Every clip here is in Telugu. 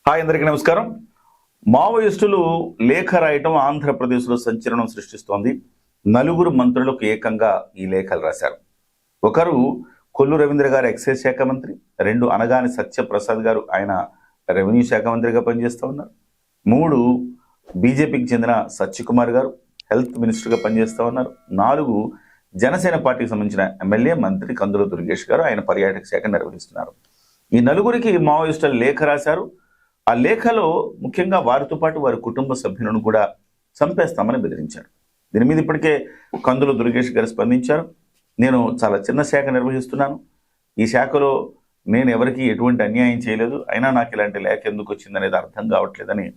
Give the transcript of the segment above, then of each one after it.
హాయ్, అందరికీ నమస్కారం. మావోయిస్టులు లేఖ రాయటం ఆంధ్రప్రదేశ్లో సంచలనం సృష్టిస్తోంది. నలుగురు మంత్రులకు ఏకంగా ఈ లేఖలు రాశారు. ఒకరు కొల్లు రవీంద్ర గారు ఎక్సైజ్ శాఖ మంత్రి, రెండు అనగాని సత్యప్రసాద్ గారు, ఆయన రెవెన్యూ శాఖ మంత్రిగా పనిచేస్తూ ఉన్నారు. మూడు బీజేపీకి చెందిన సత్యకుమార్ గారు హెల్త్ మినిస్టర్గా పనిచేస్తూ ఉన్నారు. నాలుగు జనసేన పార్టీకి సంబంధించిన ఎమ్మెల్యే మంత్రి కందుల దుర్గేష్ గారు, ఆయన పర్యాటక శాఖ నిర్వహిస్తున్నారు. ఈ నలుగురికి మావోయిస్టులు లేఖ రాశారు. ఆ లేఖలో ముఖ్యంగా వారితో పాటు వారి కుటుంబ సభ్యులను కూడా చంపేస్తామని బెదిరించారు. దీని మీద ఇప్పటికే కందుల దుర్గేష్ గారు స్పందించారు. నేను చాలా చిన్న శాఖ నిర్వహిస్తున్నాను, ఈ శాఖలో నేను ఎవరికి ఎటువంటి అన్యాయం చేయలేదు, అయినా నాకు ఇలాంటి లేఖ ఎందుకు వచ్చిందనేది అర్థం కావట్లేదని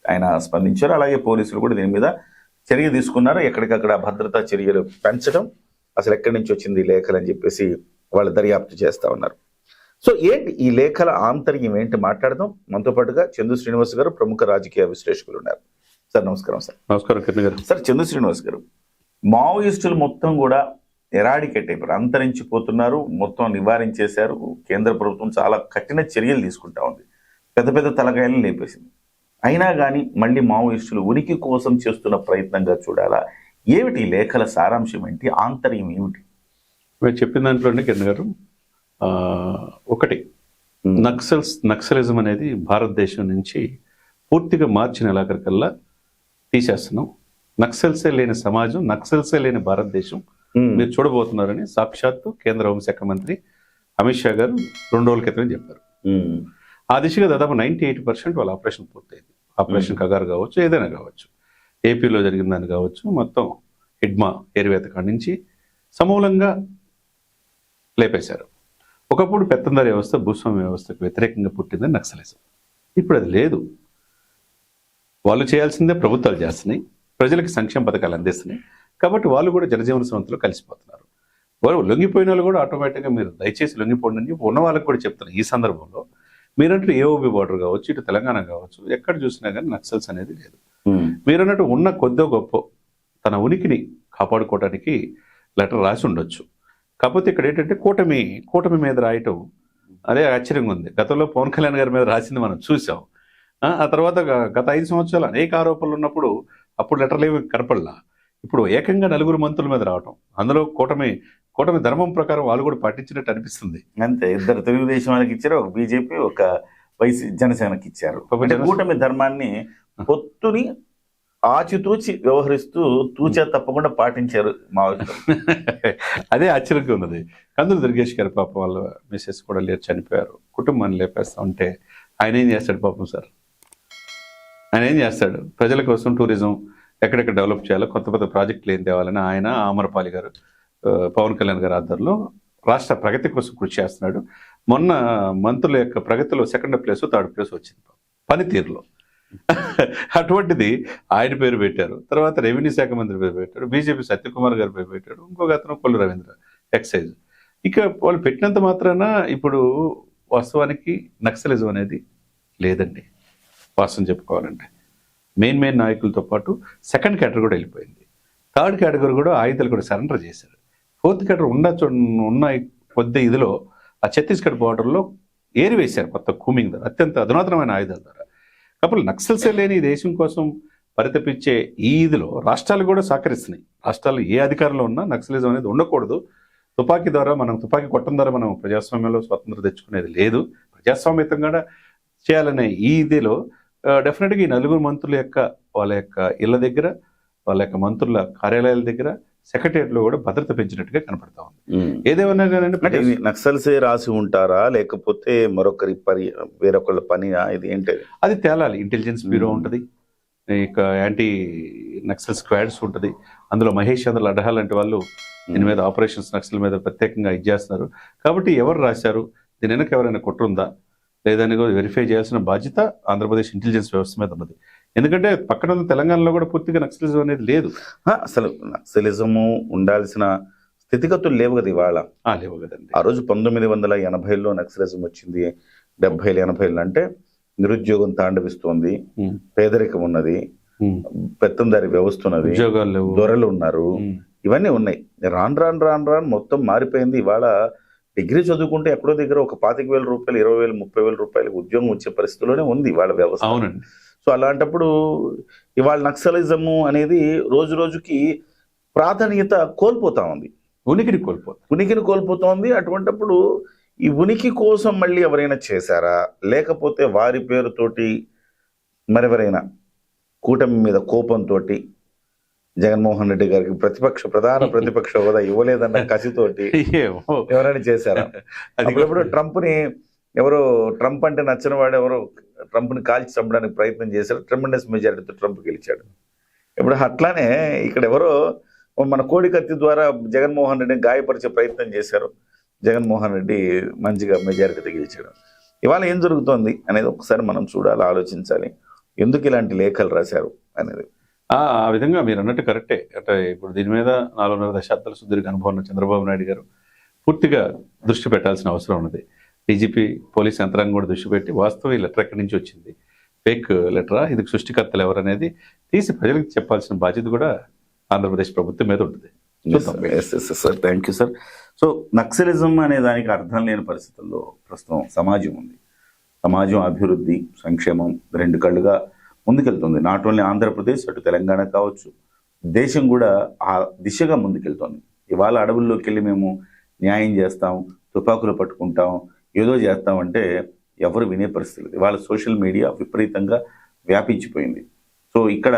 ఆయన స్పందించారు. అలాగే పోలీసులు కూడా దీని మీద చర్య తీసుకున్నారు. ఎక్కడికక్కడ భద్రతా చర్యలు పెంచడం, అసలు ఎక్కడి నుంచి వచ్చింది ఈ లేఖలు అని చెప్పేసి వాళ్ళు దర్యాప్తు చేస్తూ ఉన్నారు. సో ఏంటి ఈ లేఖల ఆంతర్యం ఏంటి మాట్లాడదాం. మనతో పాటుగా చందు శ్రీనివాస్ గారు, ప్రముఖ రాజకీయ విశ్లేషకులు ఉన్నారు. సార్ నమస్కారం. సార్ నమస్కారం కిరణ్ గారు. సార్, చందు శ్రీనివాస్ గారు, మావోయిస్టులు మొత్తం కూడా ఎరాడికేట్ అయిపోయారు, అంతరించిపోతున్నారు, మొత్తం నివారించేశారు. కేంద్ర ప్రభుత్వం చాలా కఠిన చర్యలు తీసుకుంటా ఉంది, పెద్ద పెద్ద తలకాయలను లేపేసింది. అయినా కానీ మళ్ళీ మావోయిస్టులు ఉనికి కోసం చేస్తున్న ప్రయత్నంగా చూడాలా? ఏమిటి లేఖల సారాంశం ఏంటి, ఆంతర్యం ఏమిటి? మీరు చెప్పిన దాంట్లోనే కిరణ్ గారు, ఒకటి నక్సలిజం అనేది భారతదేశం నుంచి పూర్తిగా మార్చి నెలాఖరికల్లా తీసేస్తున్నాం. నక్సల్సే లేని సమాజం, నక్సల్సే లేని భారతదేశం మీరు చూడబోతున్నారని సాక్షాత్తు కేంద్ర హోంశాఖ మంత్రి అమిత్ షా గారు 2 రోజుల క్రితం చెప్పారు. ఆ దిశగా దాదాపు 98% వాళ్ళ ఆపరేషన్ పూర్తయింది. ఆపరేషన్ కగారు కావచ్చు, ఏదైనా కావచ్చు, ఏపీలో జరిగిందని కావచ్చు, మొత్తం హిడ్మా ఏరివేత కాడి నుంచి సమూలంగా లేపేశారు. ఒకప్పుడు పెత్తందారి వ్యవస్థ, భూస్వామ్య వ్యవస్థకు వ్యతిరేకంగా పుట్టిందని నక్సలిజం. ఇప్పుడు అది లేదు. వాళ్ళు చేయాల్సిందే ప్రభుత్వాలు చేస్తున్నాయి, ప్రజలకు సంక్షేమ పథకాలు అందిస్తున్నాయి. కాబట్టి వాళ్ళు కూడా జనజీవన స్రవంతిలో కలిసిపోతున్నారు. వాళ్ళు లొంగిపోయిన వాళ్ళు కూడా ఆటోమేటిక్గా మీరు దయచేసి లొంగిపోండి అని ఉన్న వాళ్ళకి కూడా చెప్తున్నారు. ఈ సందర్భంలో మీరంటూ ఏఓబి బార్డర్ కావచ్చు, ఇటు తెలంగాణ కావచ్చు, ఎక్కడ చూసినా కానీ నక్సల్స్ అనేది లేదు. మీరన్నట్టు ఉన్న కొద్దో గొప్ప తన ఉనికిని కాపాడుకోవడానికి లెటర్ రాసి ఉండొచ్చు. కాకపోతే ఇక్కడ ఏంటంటే కూటమి మీద రాయటం అదే ఆశ్చర్యంగా ఉంది. గతంలో పవన్ కళ్యాణ్ గారి మీద రాసింది మనం చూసాం. ఆ తర్వాత గత 5 సంవత్సరాలు అనేక ఆరోపణలు ఉన్నప్పుడు అప్పుడు లెటర్లు ఏమి కనపడలా. ఇప్పుడు ఏకంగా 4 మంత్రుల మీద రావటం, అందులో కూటమి ధర్మం ప్రకారం వాళ్ళు కూడా పాటించినట్టు అనిపిస్తుంది. అంతే, 2 తెలుగుదేశం వాళ్ళకి ఇచ్చారు, ఒక బీజేపీ, ఒక జనసేనకి ఇచ్చారు. కూటమి ధర్మాన్ని పొత్తుని ఆచితూచి వ్యవహరిస్తూ తూచా తప్పకుండా పాటించారు మావోయిస్టులు. అదే ఆశ్చర్యంగా ఉన్నది. కందుల దుర్గేష్ గారు పాపం వాళ్ళ మిస్సెస్ కూడా లేరు, చనిపోయారు. కుటుంబాన్ని లేపేస్తా ఉంటే ఆయన ఏం చేస్తాడు పాపం సార్? ఆయన ఏం చేస్తాడు? ప్రజల కోసం టూరిజం ఎక్కడెక్కడ డెవలప్ చేయాలో, కొత్త ప్రాజెక్టులు ఏం తేవాలని ఆయన, ఆమరపాలి గారు, పవన్ కళ్యాణ్ గారి ఆధ్వర్యంలో రాష్ట్ర ప్రగతి కోసం కృషి చేస్తున్నాడు. మొన్న మంత్రుల యొక్క ప్రగతిలో 2nd ప్లేస్ 3rd ప్లేస్ వచ్చింది పనితీరులో. అటువంటిది ఆయన పేరు పెట్టారు. తర్వాత రెవెన్యూ శాఖ మంత్రి పేరు పెట్టారు, బీజేపీ సత్యకుమార్ గారి పేరు పెట్టాడు, ఇంకొక అతను కొల్లు రవీంద్ర ఎక్సైజ్. ఇక వాళ్ళు పెట్టినంత మాత్రాన ఇప్పుడు వాస్తవానికి నక్సలిజం అనేది లేదండి. వాస్తవం చెప్పుకోవాలంటే మెయిన్ నాయకులతో పాటు 2nd కేటగిరీ కూడా వెళ్ళిపోయింది. 3rd కేటగిరీ కూడా ఆయుధాలు కూడా సరెండర్ చేశారు. 4th కేటగిరీ ఉన్న కొద్ది ఇదిలో ఆ ఛత్తీస్గఢ్ బార్డర్లో ఏరివేశారు కొత్త కూమింగ్ ద్వారా, అత్యంత అధునాతనమైన ఆయుధాల ద్వారా. కాబట్టి నక్సల్సే లేని దేశం కోసం పరితపించే ఈ ఇదిలో రాష్ట్రాలు కూడా సహకరిస్తున్నాయి. రాష్ట్రాలు ఏ అధికారంలో ఉన్నా నక్సలిజం అనేది ఉండకూడదు. తుపాకీ కొట్టడం ద్వారా మనం ప్రజాస్వామ్యంలో స్వతంత్రం తెచ్చుకునేది లేదు. ప్రజాస్వామ్యతంగా చేయాలనే ఈ ఇదిలో డెఫినెట్గా ఈ 4 మంత్రుల యొక్క వాళ్ళ యొక్క ఇళ్ల దగ్గర, వాళ్ళ యొక్క మంత్రుల కార్యాలయాల దగ్గర, సెక్రటరియట్లో కూడా భద్రత పెంచినట్టుగా కనపడతా ఉంది. ఏదేమన్నా కానీ నక్సల్సే రాసి ఉంటారా, లేకపోతే వేరొకళ్ళ పని, ఇది ఏంటి అది తేలాలి. ఇంటెలిజెన్స్ బ్యూరో ఉంటుంది, ఇక యాంటీ నక్సల్ స్క్వాడ్స్ ఉంటుంది. అందులో మహేష్ చంద్ర లడ్హా లాంటి వాళ్ళు దీని మీద ఆపరేషన్స్ నక్సల్ మీద ప్రత్యేకంగా చేస్తున్నారు. కాబట్టి ఎవరు రాశారు, దీని వెనక ఎవరైనా కుట్రుందా లేదని వెరిఫై చేయాల్సిన బాధ్యత ఆంధ్రప్రదేశ్ ఇంటెలిజెన్స్ వ్యవస్థ మీద ఉన్నది. ఎందుకంటే పక్కన తెలంగాణలో కూడా పూర్తిగా నక్సలిజం అనేది లేదు. అసలు నక్సలిజము ఉండాల్సిన స్థితిగతులు లేవు కదా ఇవాళ. లేవు కదండి. ఆ రోజు 1980లో నక్సలిజం వచ్చింది, 70, 80 అంటే నిరుద్యోగం తాండవిస్తోంది, పేదరికం ఉన్నది, పెత్తందారి వ్యవస్థ ఉన్నది, దొరలు ఉన్నారు, ఇవన్నీ ఉన్నాయి. రాను మొత్తం మారిపోయింది. ఇవాళ డిగ్రీ చదువుకుంటే ఎక్కడో దగ్గర ఒక 25,000 రూపాయలు, 20,000, 30,000 రూపాయలకు ఉద్యోగం వచ్చే పరిస్థితిలోనే ఉంది వాళ్ళ వ్యవస్థ. అవునండి. సో అలాంటప్పుడు ఇవాళ నక్సలిజము అనేది రోజు రోజుకి ప్రాధాన్యత కోల్పోతా ఉంది, ఉనికిని కోల్పోతారు. ఉనికిని కోల్పోతోంది. అటువంటప్పుడు ఈ ఉనికి కోసం మళ్ళీ ఎవరైనా చేశారా, లేకపోతే వారి పేరుతోటి మరెవరైనా కూటమి మీద కోపంతో జగన్మోహన్ రెడ్డి గారికి ప్రధాన ప్రతిపక్ష హోదా ఇవ్వలేదన్న కసితోటి ఏమో. ఎవరైనా చేశారా? అది అప్పుడప్పుడు ట్రంప్ అంటే నచ్చిన వాడు ఎవరో ట్రంప్ని కాల్చి చంపడానికి ప్రయత్నం చేశారు. ట్రెమెండస్ మెజారిటీతో ట్రంప్ గెలిచాడు. ఇప్పుడు అట్లానే ఇక్కడ ఎవరో మన కోడి కత్తి ద్వారా జగన్మోహన్ రెడ్డిని గాయపరిచే ప్రయత్నం చేశారు. జగన్మోహన్ రెడ్డి మంచిగా మెజారిటీతో గెలిచాడు. ఇవాళ ఏం జరుగుతోంది అనేది ఒకసారి మనం చూడాలి, ఆలోచించాలి. ఎందుకు ఇలాంటి లేఖలు రాశారు అనేది. ఆ విధంగా మీరు అన్నట్టు కరెక్టే. అంటే ఇప్పుడు దీని మీద 4.5 దశాబ్దాల సుదీర్ఘ అనుభవం ఉన్న చంద్రబాబు నాయుడు గారు పూర్తిగా దృష్టి పెట్టాల్సిన అవసరం ఉన్నది. డీజీపీ పోలీస్ యంత్రాంగం కూడా దృష్టి పెట్టి వాస్తవం ఈ లెటర్ ఎక్కడి నుంచి వచ్చింది, ఫేక్ లెటరా, ఇది సృష్టికర్తలు ఎవరనేది తీసి ప్రజలకు చెప్పాల్సిన బాధ్యత కూడా ఆంధ్రప్రదేశ్ ప్రభుత్వం మీద ఉంటుంది. Sir thank you sir. So naxalism అనే దానికి అర్థం లేని పరిస్థితుల్లో ప్రస్తుతం సమాజం ఉంది. సమాజం అభివృద్ధి, సంక్షేమం రెండు కళ్ళుగా ముందుకెళ్తుంది. నాట్ ఓన్లీ ఆంధ్రప్రదేశ్, అటు తెలంగాణ కావచ్చు, దేశం కూడా ఆ దిశగా ముందుకెళ్తోంది. ఇవాళ అడవుల్లోకి వెళ్ళి మేము న్యాయం చేస్తాం, తుపాకులు పట్టుకుంటాం, ఏదో చేస్తామంటే ఎవరు వినే పరిస్థితి లేదు. ఇవాళ సోషల్ మీడియా విపరీతంగా వ్యాపించిపోయింది. సో ఇక్కడ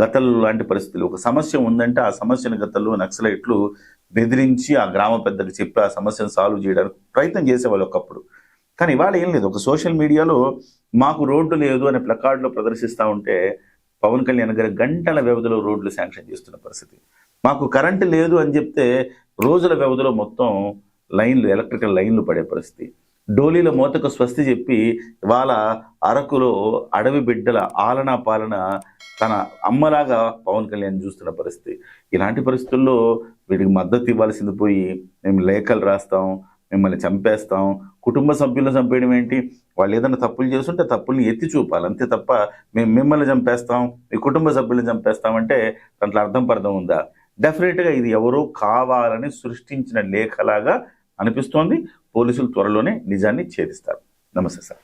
గతంలో లాంటి పరిస్థితులు, ఒక సమస్య ఉందంటే ఆ సమస్యను గతంలో నక్సలైట్లు బెదిరించి ఆ గ్రామ పెద్దకు చెప్పి ఆ సమస్యను సాల్వ్ చేయడానికి ప్రయత్నం చేసేవాళ్ళు ఒకప్పుడు. కానీ ఇవాళ ఏం లేదు. ఒక సోషల్ మీడియాలో మాకు రోడ్డు లేదు అనే ప్లకార్డులో ప్రదర్శిస్తూ ఉంటే పవన్ కళ్యాణ్ గారు గంటల వ్యవధిలో రోడ్లు శాంక్షన్ చేస్తున్న పరిస్థితి. మాకు కరెంటు లేదు అని చెప్తే రోజుల వ్యవధిలో మొత్తం లైన్లు, ఎలక్ట్రికల్ లైన్లు పడే పరిస్థితి. డోలీల మూతకు స్వస్తి చెప్పి ఇవాళ అరకులో అడవి బిడ్డల ఆలనా పాలన తన అమ్మలాగా పవన్ కళ్యాణ్ చూస్తున్న పరిస్థితి. ఇలాంటి పరిస్థితుల్లో వీటికి మద్దతు ఇవ్వాల్సింది పోయి మేము లేఖలు రాస్తాం, మిమ్మల్ని చంపేస్తాం, కుటుంబ సభ్యులను చంపేయడం ఏంటి? వాళ్ళు ఏదైనా తప్పులు చేస్తుంటే తప్పుల్ని ఎత్తి చూపాలి, అంతే తప్ప మేము మిమ్మల్ని చంపేస్తాం, మీ కుటుంబ సభ్యులను చంపేస్తామంటే దాంట్లో అర్థం పర్థం ఉందా? డెఫినెట్గా ఇది ఎవరో కావాలని సృష్టించిన లేఖలాగా అనిపిస్తోంది. పోలీసులు త్వరలోనే నిజాన్ని ఛేదిస్తారు. నమస్తే సార్.